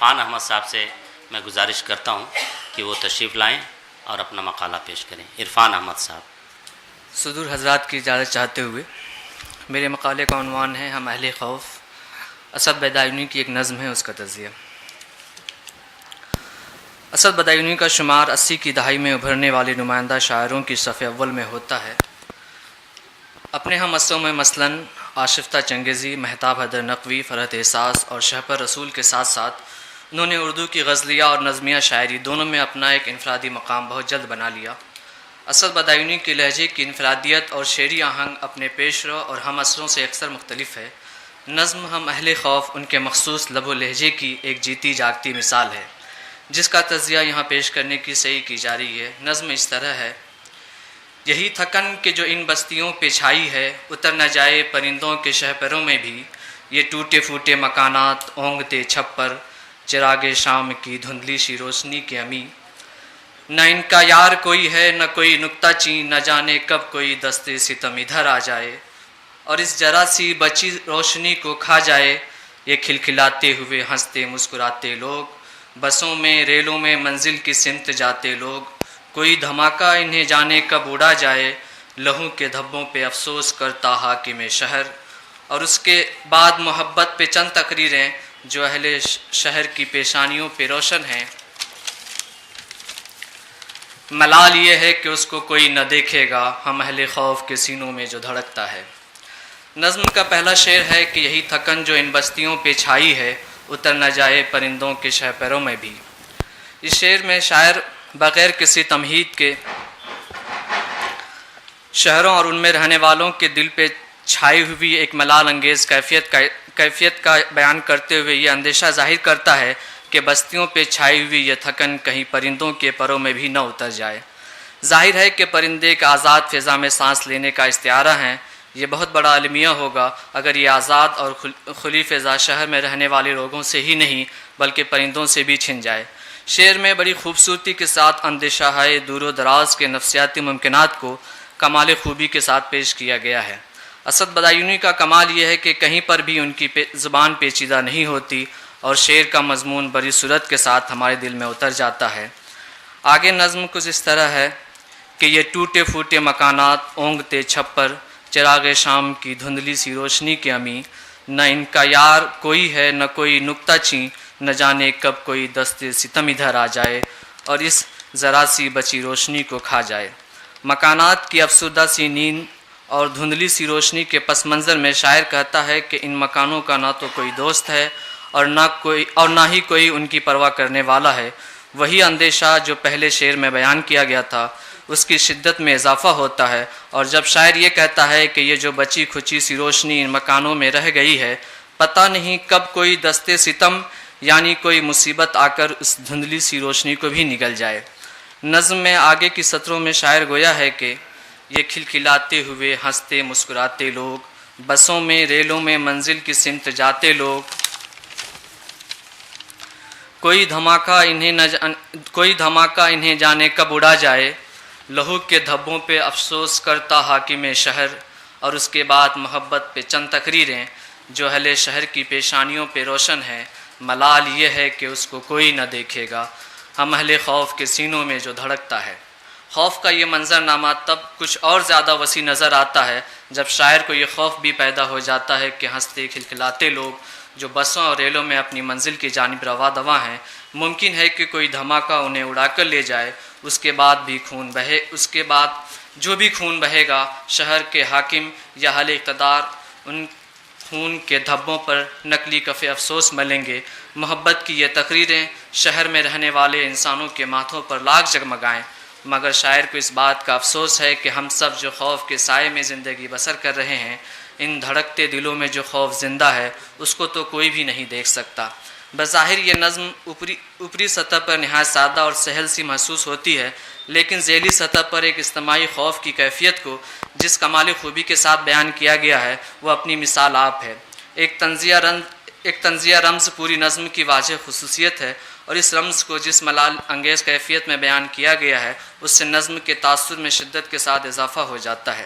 عرفان احمد صاحب سے میں گزارش کرتا ہوں کہ وہ تشریف لائیں اور اپنا مقالہ پیش کریں. عرفان احمد صاحب. صدور حضرات کی اجازت چاہتے ہوئے میرے مقالے کا عنوان ہے ہم اہل خوف. اسد بدایونی کی ایک نظم ہے، اس کا تجزیہ. اسد بدایونی کا شمار 80 کی دہائی میں ابھرنے والے نمائندہ شاعروں کی صف اول میں ہوتا ہے. اپنے ہم اصلوں میں مثلاً آشفتہ چنگیزی، مہتاب حیدر نقوی، فرحت احساس اور شہپر رسول کے ساتھ ساتھ انہوں نے اردو کی غزلیہ اور نظمیہ شاعری دونوں میں اپنا ایک انفرادی مقام بہت جلد بنا لیا. اسد بدایونی کے لہجے کی انفرادیت اور شعری آہنگ اپنے پیش رو اور ہم اثروں سے اکثر مختلف ہے. نظم ہم اہل خوف ان کے مخصوص لب و لہجے کی ایک جیتی جاگتی مثال ہے، جس کا تجزیہ یہاں پیش کرنے کی صحیح کی جا رہی ہے. نظم اس طرح ہے: یہی تھکن کہ جو ان بستیوں پہ چھائی ہے، اتر نہ جائے پرندوں کے شہپروں میں بھی. یہ ٹوٹے پھوٹے مکانات اونگتے چھپر، چراغ شام کی دھندلی سی روشنی کے امی. نہ ان کا یار کوئی ہے، نہ کوئی نکتہ چین، نہ جانے کب کوئی دستے ستم ادھر آ جائے اور اس ذرا سی بچی روشنی کو کھا جائے. یہ کھلکھلاتے ہوئے ہنستے مسکراتے لوگ، بسوں میں ریلوں میں منزل کی سمت جاتے لوگ. کوئی دھماکہ انہیں جانے کب اڑا جائے، لہو کے دھبوں پہ افسوس کرتا حاکم شہر. اور اس کے بعد محبت پہ چند تقریریں جو اہل شہر کی پیشانیوں پہ روشن ہیں. ملال یہ ہے کہ اس کو کوئی نہ دیکھے گا، ہم اہل خوف کے سینوں میں جو دھڑکتا ہے. نظم کا پہلا شعر ہے کہ یہی تھکن جو ان بستیوں پہ چھائی ہے، اتر نہ جائے پرندوں کے شہپروں میں بھی. اس شعر میں شاعر بغیر کسی تمہید کے شہروں اور ان میں رہنے والوں کے دل پہ چھائی ہوئی ایک ملال انگیز کیفیت کا بیان کرتے ہوئے یہ اندیشہ ظاہر کرتا ہے کہ بستیوں پہ چھائی ہوئی یہ تھکن کہیں پرندوں کے پروں میں بھی نہ اتر جائے. ظاہر ہے کہ پرندے ایک آزاد فضا میں سانس لینے کا استعارہ ہیں. یہ بہت بڑا المیہ ہوگا اگر یہ آزاد اور کھلی فضا شہر میں رہنے والے لوگوں سے ہی نہیں بلکہ پرندوں سے بھی چھن جائے. شعر میں بڑی خوبصورتی کے ساتھ اندیشہ ہے دور و دراز کے نفسیاتی ممکنات کو کمال خوبی کے ساتھ پیش کیا گیا ہے. اسد بدایونی کا کمال یہ ہے کہ کہیں پر بھی ان کی زبان پیچیدہ نہیں ہوتی اور شعر کا مضمون بڑی صورت کے ساتھ ہمارے دل میں اتر جاتا ہے. آگے نظم کچھ اس طرح ہے کہ یہ ٹوٹے پھوٹے مکانات اونگتے چھپر، چراغ شام کی دھندلی سی روشنی کے امی. نہ ان کا یار کوئی ہے، نہ کوئی نکتہ چین، نہ جانے کب کوئی دستے ستم ادھر آ جائے اور اس ذرا سی بچی روشنی کو کھا جائے. مکانات کی افسردہ سی نیند اور دھندلی سی روشنی کے پس منظر میں شاعر کہتا ہے کہ ان مکانوں کا نہ تو کوئی دوست ہے اور نہ ہی کوئی ان کی پرواہ کرنے والا ہے. وہی اندیشہ جو پہلے شعر میں بیان کیا گیا تھا اس کی شدت میں اضافہ ہوتا ہے. اور جب شاعر یہ کہتا ہے کہ یہ جو بچی کھچی سی روشنی ان مکانوں میں رہ گئی ہے، پتہ نہیں کب کوئی دستے ستم یعنی کوئی مصیبت آ کر اس دھندلی سی روشنی کو بھی نگل جائے. نظم میں آگے کی سطروں میں شاعر گویا ہے کہ یہ کھلکھلاتے ہوئے ہنستے مسکراتے لوگ، بسوں میں ریلوں میں منزل کی سمت جاتے لوگ. کوئی دھماکہ انہیں جانے کب اڑا جائے، لہو کے دھبوں پہ افسوس کرتا حاکم شہر. اور اس کے بعد محبت پہ چند تقریریں جو اہل شہر کی پیشانیوں پہ روشن ہیں. ملال یہ ہے کہ اس کو کوئی نہ دیکھے گا، ہم اہل خوف کے سینوں میں جو دھڑکتا ہے. خوف کا یہ منظر نامہ تب کچھ اور زیادہ وسیع نظر آتا ہے جب شاعر کو یہ خوف بھی پیدا ہو جاتا ہے کہ ہنستے کھلکھلاتے لوگ جو بسوں اور ریلوں میں اپنی منزل کی جانب رواں دواں ہیں، ممکن ہے کہ کوئی دھماکہ انہیں اڑا کر لے جائے. اس کے بعد جو بھی خون بہے گا، شہر کے حاکم یا اہل اقتدار ان خون کے دھبوں پر نقلی کف افسوس ملیں گے. محبت کی یہ تقریریں شہر میں رہنے والے انسانوں کے ماتھوں پر لاکھ جگمگائیں، مگر شاعر کو اس بات کا افسوس ہے کہ ہم سب جو خوف کے سائے میں زندگی بسر کر رہے ہیں، ان دھڑکتے دلوں میں جو خوف زندہ ہے اس کو تو کوئی بھی نہیں دیکھ سکتا. بظاہر یہ نظم اوپری سطح پر نہایت سادہ اور سہل سی محسوس ہوتی ہے، لیکن ذیلی سطح پر ایک اجتماعی خوف کی کیفیت کو جس کمال خوبی کے ساتھ بیان کیا گیا ہے وہ اپنی مثال آپ ہے. ایک تنزیہ رمز پوری نظم کی واضح خصوصیت ہے، اور اس رمز کو جس ملال انگیز کیفیت میں بیان کیا گیا ہے اس سے نظم کے تاثر میں شدت کے ساتھ اضافہ ہو جاتا ہے.